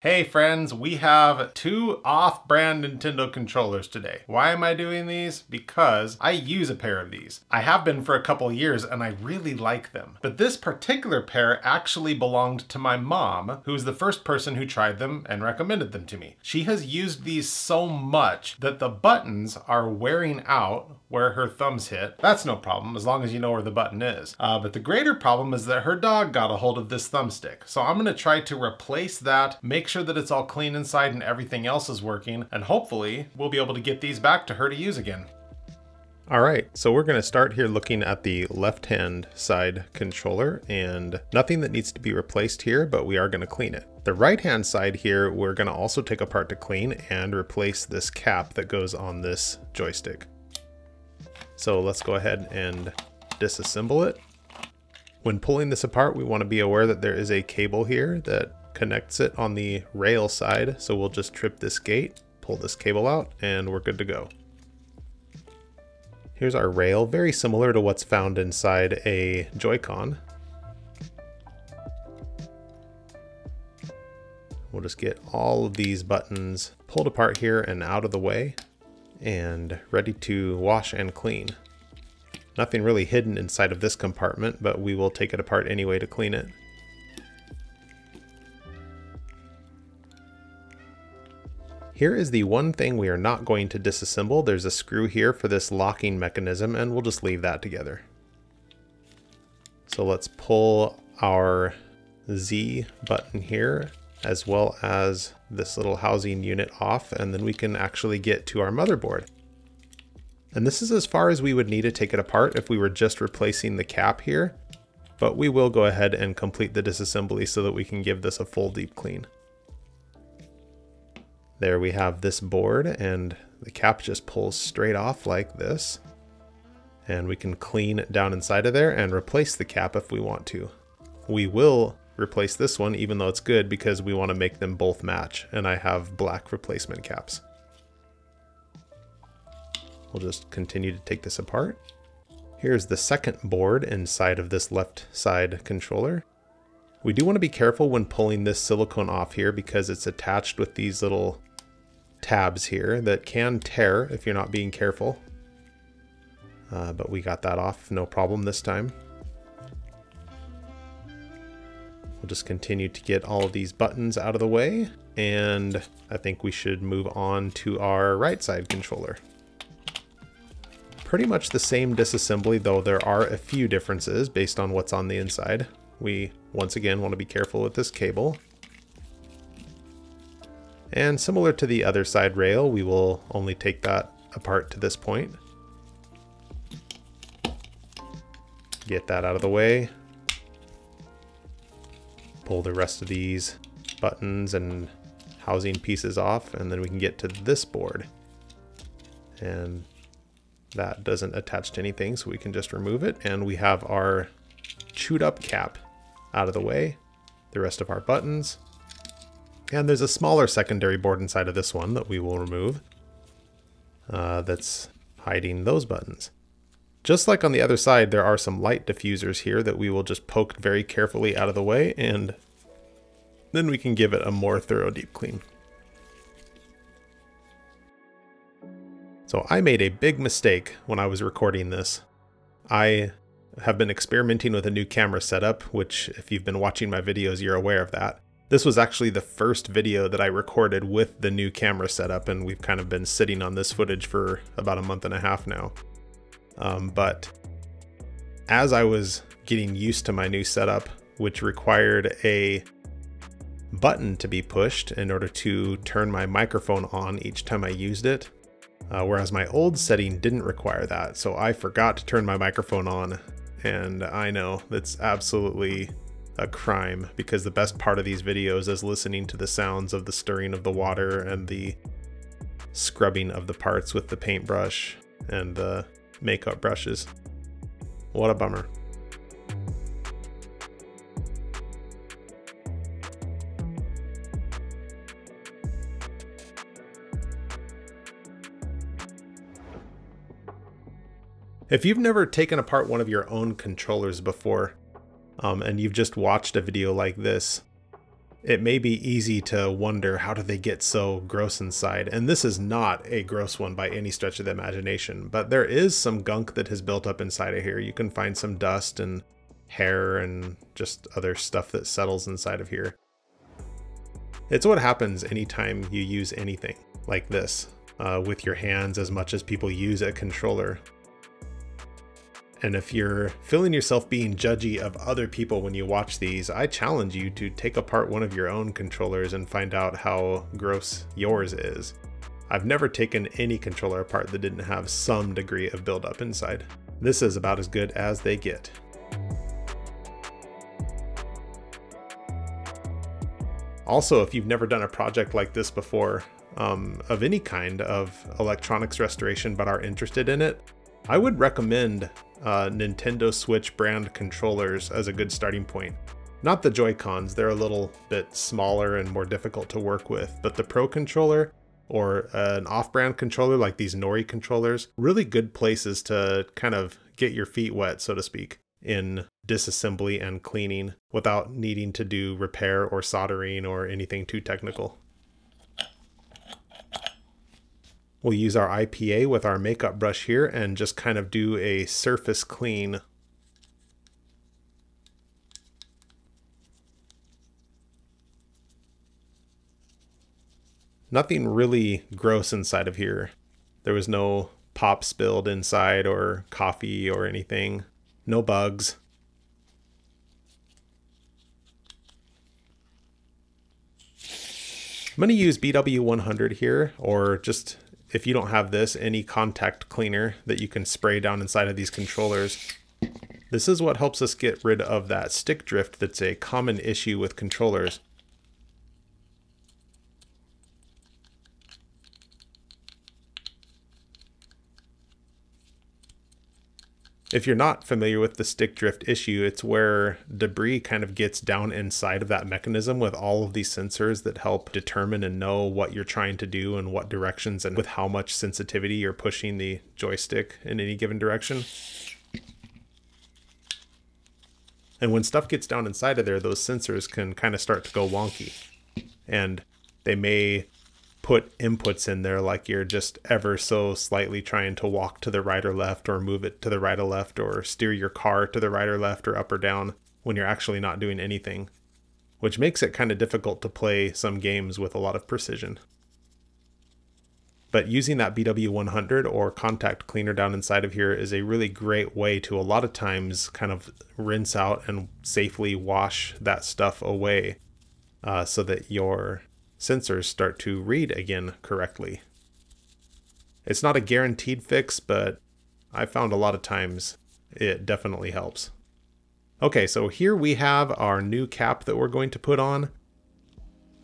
Hey friends, we have two off-brand Nintendo controllers today. Why am I doing these? Because I use a pair of these. I have been for a couple years and I really like them. But this particular pair actually belonged to my mom, who was the first person who tried them and recommended them to me. She has used these so much that the buttons are wearing out where her thumbs hit. That's no problem, as long as you know where the button is. But the greater problem is that her dog got a hold of this thumbstick. So I'm gonna try to replace that, make sure that it's all clean inside and everything else is working, and hopefully we'll be able to get these back to her to use again. All right, so we're gonna start here looking at the left-hand side controller, and nothing that needs to be replaced here, but we are gonna clean it. The right-hand side here, we're gonna also take apart to clean and replace this cap that goes on this joystick. So let's go ahead and disassemble it. When pulling this apart, we want to be aware that there is a cable here that connects it on the rail side. So we'll just trip this gate, pull this cable out, and we're good to go. Here's our rail, very similar to what's found inside a Joy-Con. We'll just get all of these buttons pulled apart here and out of the way, and ready to wash and clean. Nothing really hidden inside of this compartment, but we will take it apart anyway to clean it. Here is the one thing we are not going to disassemble. There's a screw here for this locking mechanism, and we'll just leave that together. So let's pull our Z button here, as well as this little housing unit off, and then we can actually get to our motherboard. And this is as far as we would need to take it apart if we were just replacing the cap here, but we will go ahead and complete the disassembly so that we can give this a full deep clean. There we have this board, and the cap just pulls straight off like this, and we can clean down inside of there and replace the cap if we want to. We will replace this one even though it's good because we want to make them both match, and I have black replacement caps. We'll just continue to take this apart. Here's the second board inside of this left side controller. We do want to be careful when pulling this silicone off here because it's attached with these little tabs here that can tear if you're not being careful. But we got that off no problem this time. We'll just continue to get all of these buttons out of the way, and I think we should move on to our right side controller. Pretty much the same disassembly, though there are a few differences based on what's on the inside. We once again want to be careful with this cable. And similar to the other side rail, we will only take that apart to this point. Get that out of the way. Pull the rest of these buttons and housing pieces off, and then we can get to this board. And that doesn't attach to anything, so we can just remove it, and we have our chewed up cap out of the way, the rest of our buttons. And there's a smaller secondary board inside of this one that we will remove that's hiding those buttons. Just like on the other side, there are some light diffusers here that we will just poke very carefully out of the way, and then we can give it a more thorough deep clean. So I made a big mistake when I was recording this. I have been experimenting with a new camera setup, which if you've been watching my videos, you're aware of that. This was actually the first video that I recorded with the new camera setup, and we've kind of been sitting on this footage for about a month and a half now. But as I was getting used to my new setup, which required a button to be pushed in order to turn my microphone on each time I used it, whereas my old setting didn't require that, so I forgot to turn my microphone on, and I know that's absolutely a crime because the best part of these videos is listening to the sounds of the stirring of the water and the scrubbing of the parts with the paintbrush and the makeup brushes. What a bummer. If you've never taken apart one of your own controllers before, and you've just watched a video like this, It may be easy to wonder, how do they get so gross inside? And this is not a gross one by any stretch of the imagination, but there is some gunk that has built up inside of here. You can find some dust and hair and just other stuff that settles inside of here. It's what happens anytime you use anything like this with your hands as much as people use a controller. And if you're feeling yourself being judgy of other people when you watch these, I challenge you to take apart one of your own controllers and find out how gross yours is. I've never taken any controller apart that didn't have some degree of buildup inside. This is about as good as they get. Also, if you've never done a project like this before, of any kind of electronics restoration but are interested in it, I would recommend Nintendo Switch brand controllers as a good starting point. Not the Joy-Cons, they're a little bit smaller and more difficult to work with, but the Pro controller or an off-brand controller like these Hori controllers, really good places to kind of get your feet wet, so to speak, in disassembly and cleaning without needing to do repair or soldering or anything too technical. We'll use our IPA with our makeup brush here and just kind of do a surface clean. Nothing really gross inside of here. There was no pop spilled inside or coffee or anything. No bugs. I'm going to use BW100 here, or just, if you don't have this, any contact cleaner that you can spray down inside of these controllers. This is what helps us get rid of that stick drift that's a common issue with controllers. If you're not familiar with the stick drift issue, it's where debris kind of gets down inside of that mechanism with all of these sensors that help determine and know what you're trying to do and what directions and with how much sensitivity you're pushing the joystick in any given direction. And when stuff gets down inside of there, those sensors can kind of start to go wonky. And they may put inputs in there like you're just ever so slightly trying to walk to the right or left, or move it to the right or left, or steer your car to the right or left or up or down when you're actually not doing anything, which makes it kind of difficult to play some games with a lot of precision. But using that BW100 or contact cleaner down inside of here is a really great way to a lot of times kind of rinse out and safely wash that stuff away so that your sensors start to read again correctly. It's not a guaranteed fix, but I found a lot of times it definitely helps. Okay, so here we have our new cap that we're going to put on.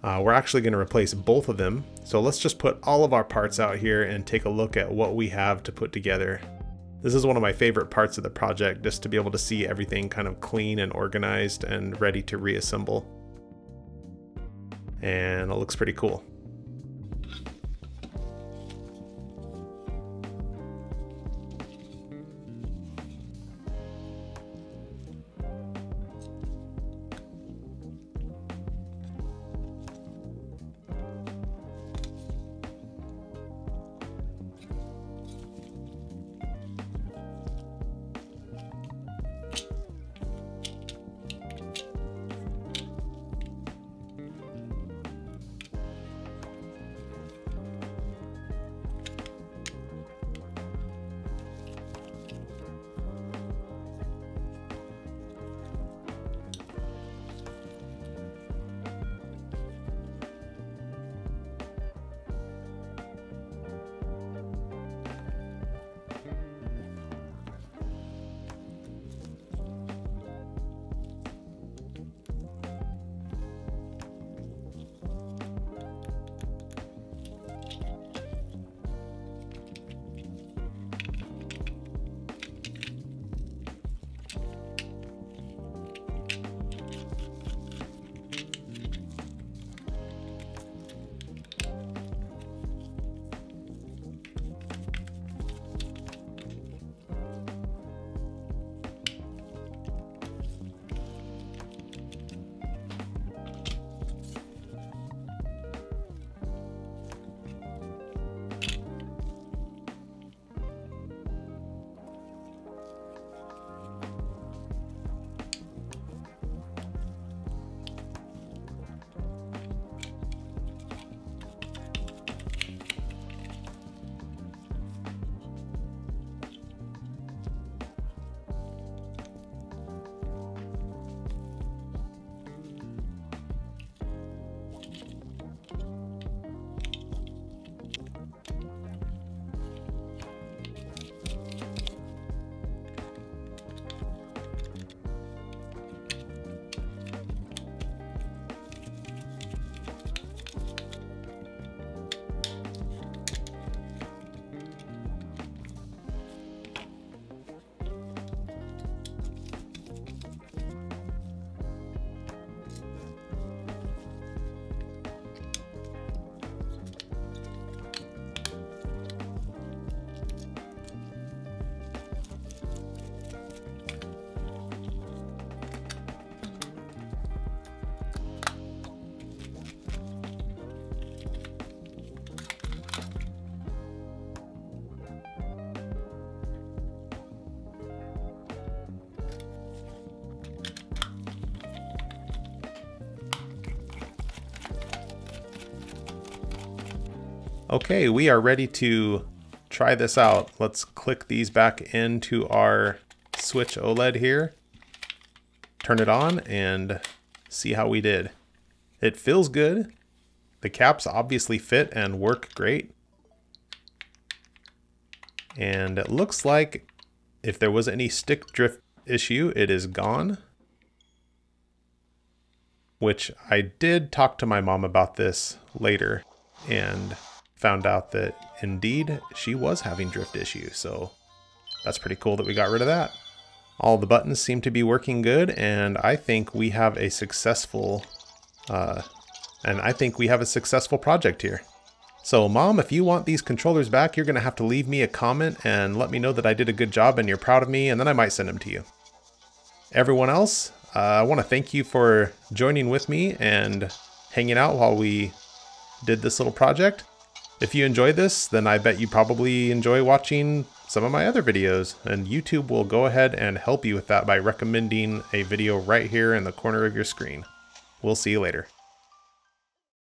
We're actually going to replace both of them. So let's just put all of our parts out here and take a look at what we have to put together. This is one of my favorite parts of the project, just to be able to see everything kind of clean and organized and ready to reassemble. And it looks pretty cool. Okay, we are ready to try this out. Let's click these back into our switch OLED here, turn it on, and see how we did. It feels good. The caps obviously fit and work great. And it looks like if there was any stick drift issue, it is gone. Which I did talk to my mom about this later and found out that indeed she was having drift issues. So that's pretty cool that we got rid of that. All the buttons seem to be working good, and I think we have a successful project here. So Mom, if you want these controllers back, you're gonna have to leave me a comment and let me know that I did a good job and you're proud of me, and then I might send them to you. Everyone else, I want to thank you for joining with me and hanging out while we did this little project. If you enjoyed this, then I bet you probably enjoy watching some of my other videos, and YouTube will go ahead and help you with that by recommending a video right here in the corner of your screen. We'll see you later.